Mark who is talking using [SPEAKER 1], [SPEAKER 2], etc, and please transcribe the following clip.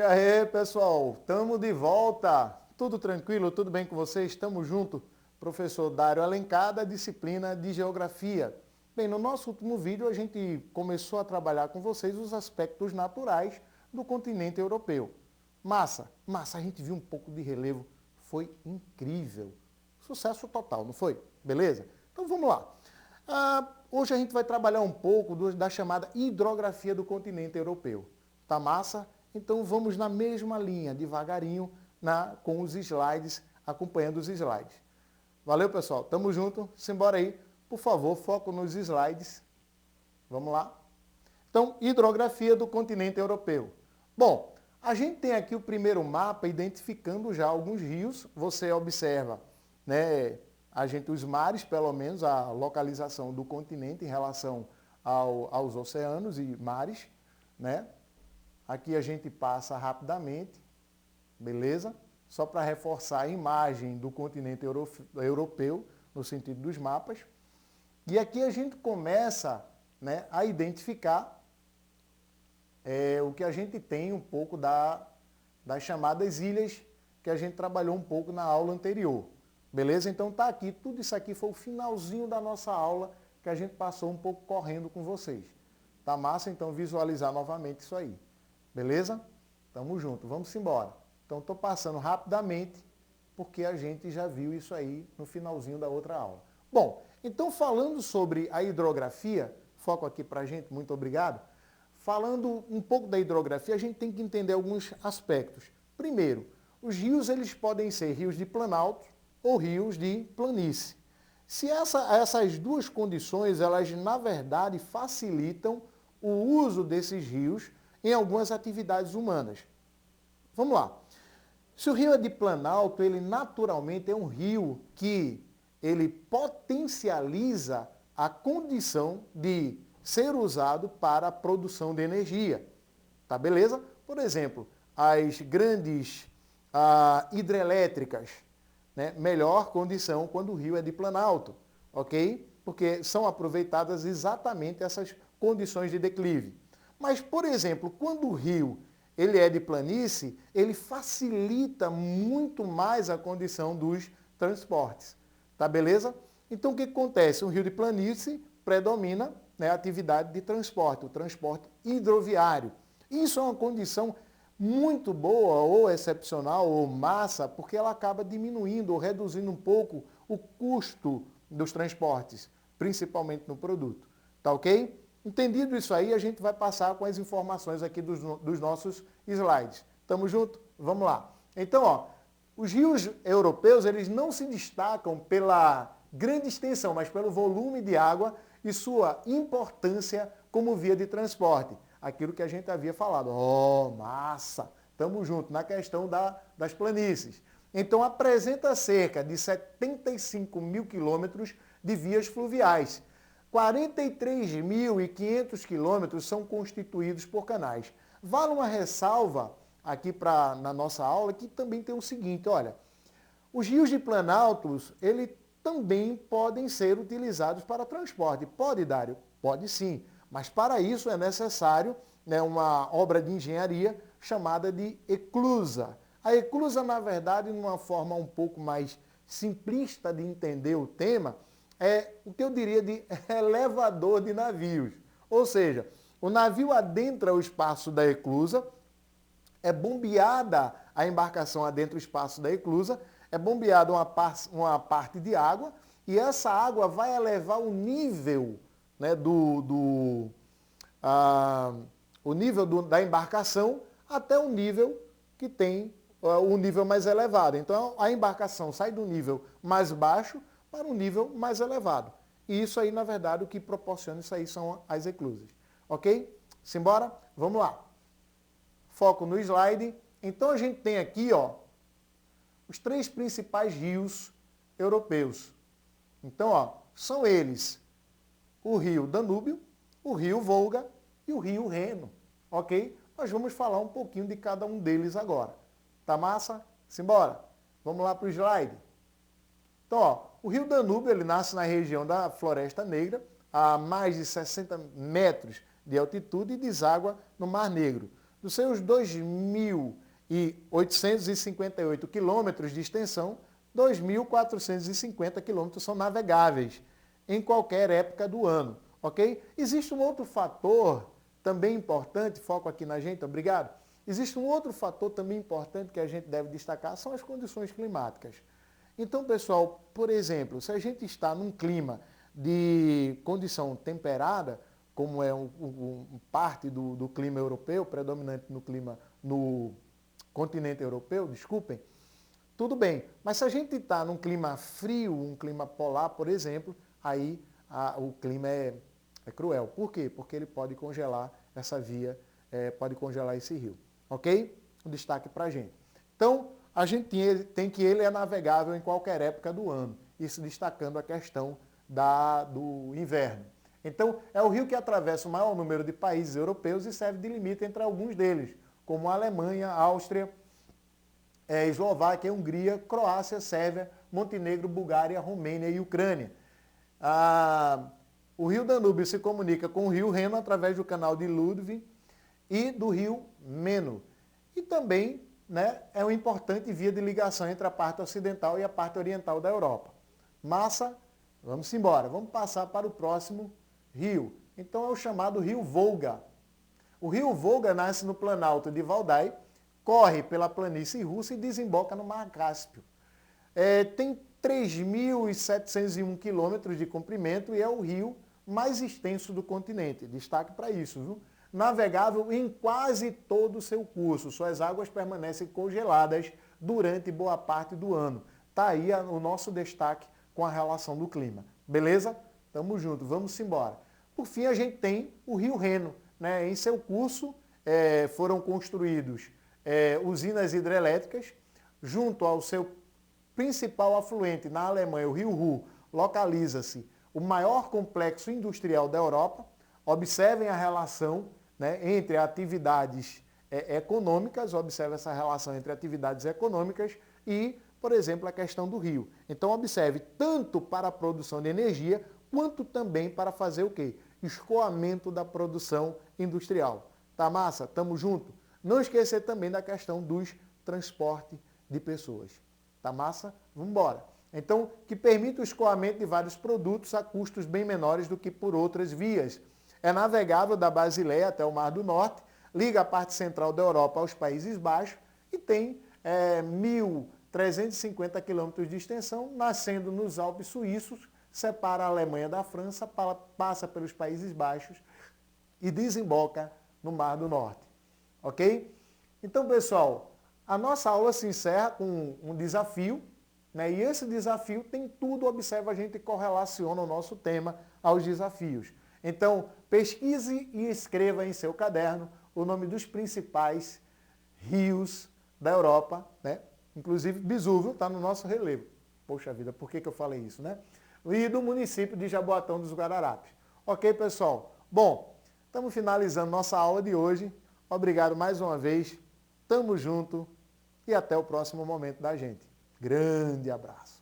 [SPEAKER 1] Aê, pessoal, estamos de volta. Tudo tranquilo? Tudo bem com vocês? Estamos junto. Professor Dário Alencar, da disciplina de Geografia. Bem, no nosso último vídeo a gente começou a trabalhar com vocês os aspectos naturais do continente europeu. Massa, a gente viu um pouco de relevo. Foi incrível. Sucesso total, não foi? Beleza? Então vamos lá. Hoje a gente vai trabalhar um pouco da chamada hidrografia do continente europeu. Tá massa? Então vamos na mesma linha, devagarinho, com os slides, acompanhando os slides. Valeu, pessoal. Tamo junto. Simbora aí. Por favor, foco nos slides. Vamos lá. Então, hidrografia do continente europeu. Bom, a gente tem aqui o primeiro mapa identificando já alguns rios. Você observa, né, os mares, pelo menos, a localização do continente em relação aos oceanos e mares, né? Aqui a gente passa rapidamente, beleza? Só para reforçar a imagem do continente europeu, no sentido dos mapas. E aqui a gente começa, né, a identificar o que a gente tem um pouco das chamadas ilhas, que a gente trabalhou um pouco na aula anterior. Beleza? Então tá aqui, tudo isso aqui foi o finalzinho da nossa aula, que a gente passou um pouco correndo com vocês. Tá massa? Então visualizar novamente isso aí. Beleza? Tamo junto, vamos embora. Então estou passando rapidamente, porque a gente já viu isso aí no finalzinho da outra aula. Bom, então falando sobre a hidrografia, foco aqui pra gente, muito obrigado. Falando um pouco da hidrografia, a gente tem que entender alguns aspectos. Primeiro, os rios eles podem ser rios de planalto ou rios de planície. Se essas duas condições, elas na verdade facilitam o uso desses rios em algumas atividades humanas. Vamos lá. Se o rio é de planalto, ele naturalmente é um rio que ele potencializa a condição de ser usado para a produção de energia. Tá beleza? Por exemplo, as grandes hidrelétricas, né, melhor condição quando o rio é de planalto, ok? Porque são aproveitadas exatamente essas condições de declive. Mas, por exemplo, quando o rio ele é de planície, ele facilita muito mais a condição dos transportes. Tá beleza? Então, o que acontece? Um rio de planície predomina, né, a atividade de transporte, o transporte hidroviário. Isso é uma condição muito boa, ou excepcional, ou massa, porque ela acaba diminuindo ou reduzindo um pouco o custo dos transportes, principalmente no produto. Tá ok? Entendido isso aí, a gente vai passar com as informações aqui dos nossos slides. Tamo junto? Vamos lá. Então, ó, os rios europeus, eles não se destacam pela grande extensão, mas pelo volume de água e sua importância como via de transporte. Aquilo que a gente havia falado. Oh, massa! Tamo junto na questão das planícies. Então, apresenta cerca de 75 mil quilômetros de vias fluviais. 43.500 quilômetros são constituídos por canais. Vale uma ressalva aqui na nossa aula, que também tem o seguinte, olha, os rios de planaltos, eles também podem ser utilizados para transporte. Pode, Dário? Pode sim, mas para isso é necessário, né, uma obra de engenharia chamada de eclusa. A eclusa, na verdade, numa forma um pouco mais simplista de entender o tema, é o que eu diria de elevador de navios. Ou seja, o navio adentra o espaço da eclusa, é bombeada a embarcação adentra o espaço da eclusa, é bombeada uma parte de água, e essa água vai elevar o nível, né, da embarcação até o nível que tem o nível mais elevado. Então a embarcação sai do nível mais baixo para um nível mais elevado. E isso aí, na verdade, o que proporciona isso aí são as eclusas. Ok? Simbora? Vamos lá. Foco no slide. Então a gente tem aqui, ó, os três principais rios europeus. Então, ó, são eles o rio Danúbio, o rio Volga e o rio Reno. Ok? Nós vamos falar um pouquinho de cada um deles agora. Tá massa? Simbora? Vamos lá para o slide. Então, ó, o rio Danúbio ele nasce na região da Floresta Negra, a mais de 60 metros de altitude e deságua no Mar Negro. Dos seus 2.858 quilômetros de extensão, 2.450 quilômetros são navegáveis em qualquer época do ano, ok? Existe um outro fator também importante, foco aqui na gente, obrigado. Existe um outro fator também importante que a gente deve destacar, são as condições climáticas. Então, pessoal, por exemplo, se a gente está num clima de condição temperada, como é parte do clima europeu, predominante no continente europeu, desculpem, tudo bem. Mas se a gente está num clima frio, um clima polar, por exemplo, aí o clima é cruel. Por quê? Porque ele pode congelar essa via, pode congelar esse rio. Ok? Um destaque para a gente. Então, a gente tem que ele é navegável em qualquer época do ano. Isso destacando a questão do inverno. Então, é o rio que atravessa o maior número de países europeus e serve de limite entre alguns deles, como a Alemanha, Áustria, Eslováquia, Hungria, Croácia, Sérvia, Montenegro, Bulgária, Romênia e Ucrânia. O rio Danúbio se comunica com o rio Reno através do canal de Ludwig e do rio Meno. E também, né, é uma importante via de ligação entre a parte ocidental e a parte oriental da Europa. Massa, vamos embora, vamos passar para o próximo rio. Então é o chamado rio Volga. O rio Volga nasce no Planalto de Valdai, corre pela planície russa e desemboca no Mar Cáspio. Tem 3.701 quilômetros de comprimento e é o rio mais extenso do continente. Destaque para isso, viu? Navegável em quase todo o seu curso. Suas águas permanecem congeladas durante boa parte do ano. Está aí o nosso destaque com a relação do clima. Beleza? Tamo junto, vamos embora. Por fim, a gente tem o rio Reno. Né? Em seu curso foram construídos usinas hidrelétricas, junto ao seu principal afluente na Alemanha, o rio Ruhr, localiza-se o maior complexo industrial da Europa. Observem a relação, né, entre atividades econômicas, observe essa relação entre atividades econômicas e, por exemplo, a questão do rio. Então, observe tanto para a produção de energia, quanto também para fazer o quê? Escoamento da produção industrial. Tá massa? Tamo junto? Não esquecer também da questão dos transportes de pessoas. Tá massa? Vamos embora. Então, que permite o escoamento de vários produtos a custos bem menores do que por outras vias. É navegável da Basileia até o Mar do Norte, liga a parte central da Europa aos Países Baixos e tem 1.350 quilômetros de extensão, nascendo nos Alpes suíços, separa a Alemanha da França, passa pelos Países Baixos e desemboca no Mar do Norte. Ok? Então, pessoal, a nossa aula se encerra com um desafio, né? E esse desafio tem tudo, observa, a gente correlaciona o nosso tema aos desafios. Então, pesquise e escreva em seu caderno o nome dos principais rios da Europa, né? Inclusive Vesúvio está no nosso relevo. Poxa vida, por que eu falei isso, né? E do município de Jaboatão dos Guararapes. Ok, pessoal? Bom, estamos finalizando nossa aula de hoje. Obrigado mais uma vez. Tamo junto e até o próximo momento da gente. Grande abraço.